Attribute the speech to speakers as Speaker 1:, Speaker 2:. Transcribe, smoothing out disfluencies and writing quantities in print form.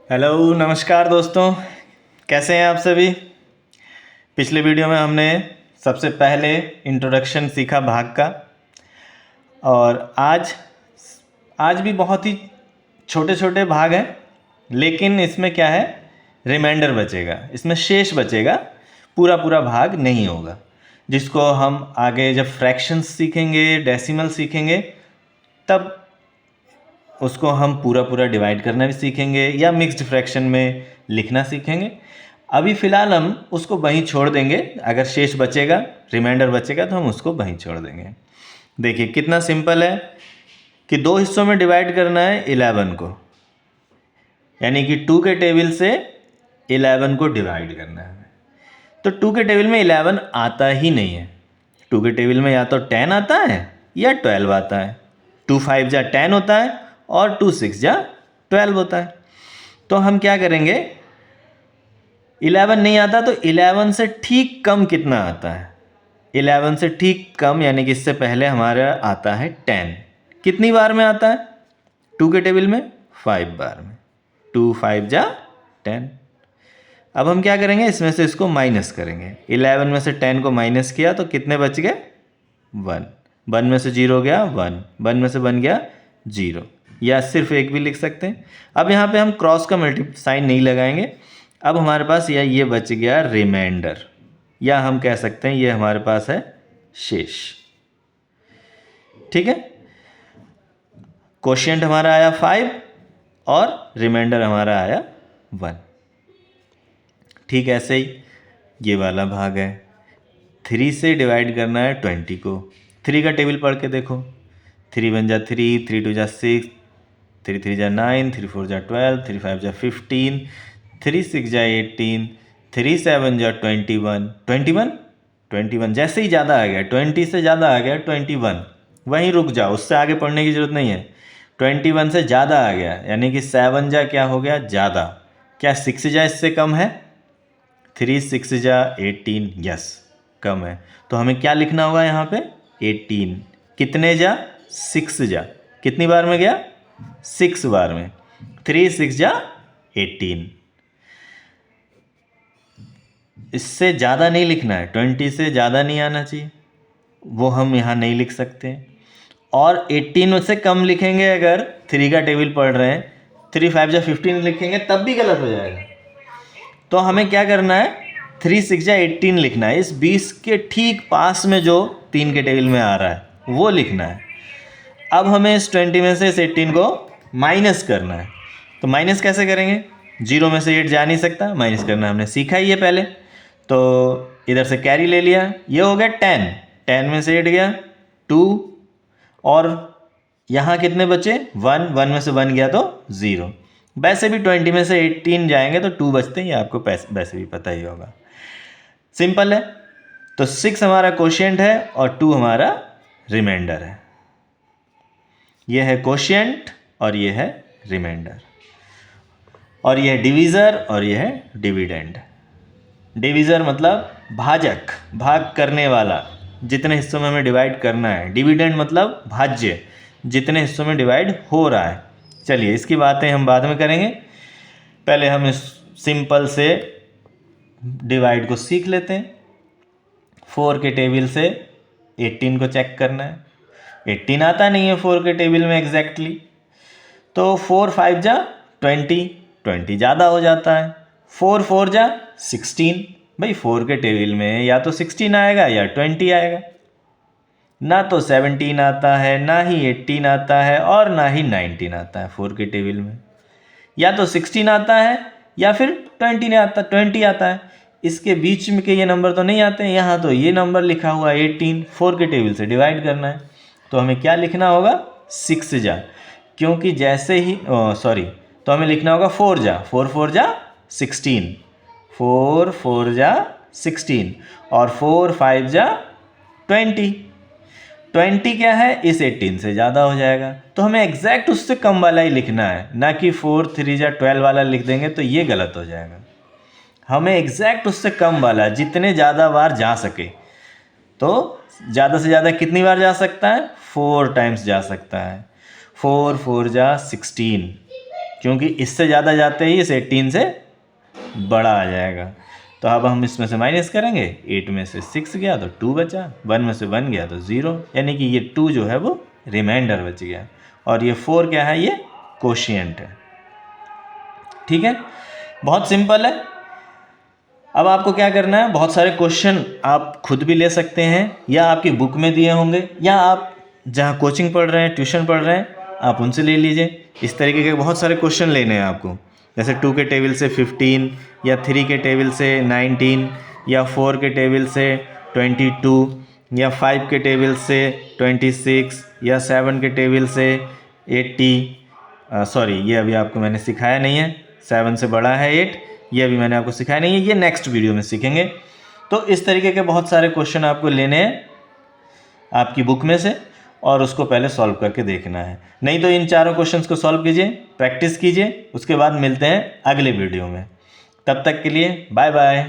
Speaker 1: Hello नमस्कार दोस्तों, कैसे हैं आप सभी। पिछले वीडियो में हमने सबसे पहले इंट्रोडक्शन सीखा भाग का, और आज भी बहुत ही छोटे छोटे भाग हैं, लेकिन इसमें क्या है, रिमाइंडर बचेगा, इसमें शेष बचेगा, पूरा पूरा भाग नहीं होगा, जिसको हम आगे जब फ्रैक्शंस सीखेंगे, डेसिमल सीखेंगे, तब उसको हम पूरा पूरा डिवाइड करना भी सीखेंगे या मिक्स्ड फ्रैक्शन में लिखना सीखेंगे। अभी फ़िलहाल हम उसको वहीं छोड़ देंगे, अगर शेष बचेगा, रिमाइंडर बचेगा तो हम उसको वहीं छोड़ देंगे। देखिए कितना सिंपल है कि दो हिस्सों में डिवाइड करना है 11 को, यानी कि 2 के टेबल से 11 को डिवाइड करना है। तो 2 के टेबल में 11 आता ही नहीं है। 2 के टेबल में या तो 10 आता है या 12 आता है। 2 5 जा 10 होता है और 2 6 जा 12 होता है। तो हम क्या करेंगे, 11 नहीं आता तो 11 से ठीक कम कितना आता है, 11 से ठीक कम यानी कि इससे पहले हमारा आता है 10। कितनी बार में आता है 2 के टेबल में? 5 बार में। 2 5 जा 10। अब हम क्या करेंगे, इसमें से इसको माइनस करेंगे। 11 में से 10 को माइनस किया तो कितने बच गए? 1। 1 में से 0 गया 1, 1 में से 1 गया 0, या सिर्फ एक भी लिख सकते हैं। अब यहाँ पे हम क्रॉस का मल्टीप्लाई साइन नहीं लगाएंगे। अब हमारे पास ये बच गया रिमाइंडर, या हम कह सकते हैं ये हमारे पास है शेष। ठीक है, कोशिएंट हमारा आया 5 और रिमाइंडर हमारा आया 1। ठीक ऐसे ही ये वाला भाग है, 3 से डिवाइड करना है 20 को। 3 का टेबल पढ़ के देखो, 3 1 जा 3, 3 2 जा 6, 3 3 जा 9, 3 4 जा 12, 3 5 जा 15, 3 6 जा 18, 3 7 जा 21। 21 जैसे ही ज़्यादा आ गया, 20 से ज़्यादा आ गया 21, वहीं रुक जाओ, उससे आगे पढ़ने की ज़रूरत नहीं है। 21 से ज़्यादा आ गया यानी कि 7 जा क्या हो गया, ज़्यादा। क्या 6 जा इससे कम है? 3 6 जा 18, यस कम है। तो हमें क्या लिखना होगा यहाँ पे? 18। कितने जा? 6 जा। कितनी बार में गया? 6 बार में। 3 6 जा 18। इससे ज़्यादा नहीं लिखना है, 20 से ज़्यादा नहीं आना चाहिए, वो हम यहाँ नहीं लिख सकते। और 18 से कम लिखेंगे अगर 3 का टेबल पढ़ रहे हैं, 3 5 जा 15 लिखेंगे तब भी गलत हो जाएगा। तो हमें क्या करना है, 3 6 जा 18 लिखना है। इस 20 के ठीक पास में जो 3 के टेबल में आ रहा है वो लिखना है। अब हमें इस 20 में से इस 18 को माइनस करना है। तो माइनस कैसे करेंगे? 0 में से 8 जा नहीं सकता, माइनस करना हमने सीखा ही है पहले। तो इधर से कैरी ले लिया, ये हो गया 10। 10 में से 8 गया 2, और यहाँ कितने बचे? 1। 1 में से 1 गया तो 0। वैसे भी 20 में से 18 जाएंगे तो 2 बचते हैं, ये आपको वैसे भी पता ही होगा। सिंपल है। तो 6 हमारा कोशिएंट है और 2 हमारा रिमाइंडर है। ये है कोशिएंट और ये है रिमाइंडर, और ये है डिवीज़र और ये है डिविडेंड। डिवीज़र मतलब भाजक, भाग करने वाला, जितने हिस्सों में हमें डिवाइड करना है। डिविडेंड मतलब भाज्य, जितने हिस्सों में डिवाइड हो रहा है। चलिए इसकी बातें हम बाद में करेंगे, पहले हम इस सिंपल से डिवाइड को सीख लेते हैं। 4 के टेबल से 18 को चेक करना है। 18 आता नहीं है 4 के टेबल में एग्जैक्टली, तो 4 5 जा 20, 20 ज़्यादा हो जाता है। 4 4 जा 16। भाई 4 के टेबल में या तो 16 आएगा या 20 आएगा, ना तो 17 आता है, ना ही 18 आता है, और ना ही 19 आता है 4 के टेबल में। या तो 16 आता है या फिर 20 आता है। इसके बीच में के ये नंबर तो नहीं आते हैं। यहाँ तो ये नंबर लिखा हुआ है 18, 4 के टेबल से डिवाइड करना है, तो हमें क्या लिखना होगा? 6 जा, क्योंकि जैसे ही तो हमें लिखना होगा 4 जा, 4 4 जा 16, 4 4 जा 16, और 4 5 जा 20। 20 क्या है, इस 18 से ज़्यादा हो जाएगा, तो हमें एग्जैक्ट उससे कम वाला ही लिखना है, ना कि 4 3 जा 12 वाला लिख देंगे तो ये गलत हो जाएगा। हमें एग्जैक्ट उससे कम वाला, जितने ज़्यादा बार जा सके। तो ज़्यादा से ज़्यादा कितनी बार जा सकता है? 4 टाइम्स जा सकता है। 4 4 जा 16, क्योंकि इससे ज़्यादा जाते ही इस 18 से बड़ा आ जाएगा। तो अब हम इसमें से माइनस करेंगे, 8 में से 6 गया तो 2 बचा, 1 में से 1 गया तो 0, यानी कि ये 2 जो है वो रिमाइंडर बच गया। और ये 4 क्या है, ये कोशिएंट है। ठीक है, बहुत सिंपल है। अब आपको क्या करना है, बहुत सारे क्वेश्चन आप खुद भी ले सकते हैं या आपकी बुक में दिए होंगे, या आप जहाँ कोचिंग पढ़ रहे हैं, ट्यूशन पढ़ रहे हैं, आप उनसे ले लीजिए। इस तरीके के बहुत सारे क्वेश्चन लेने हैं आपको, जैसे 2 के टेबल से 15, या 3 के टेबल से 19, या 4 के टेबल से 22, या 5 के टेबल से 26, या 7 के टेबल से 80। सॉरी, ये अभी आपको मैंने सिखाया नहीं है, 7 से बड़ा है 8, ये अभी मैंने आपको सिखाया नहीं है, ये नेक्स्ट वीडियो में सीखेंगे। तो इस तरीके के बहुत सारे क्वेश्चन आपको लेने हैं आपकी बुक में से, और उसको पहले सॉल्व करके देखना है। नहीं तो इन चारों क्वेश्चंस को सॉल्व कीजिए, प्रैक्टिस कीजिए, उसके बाद मिलते हैं अगले वीडियो में। तब तक के लिए बाय बाय।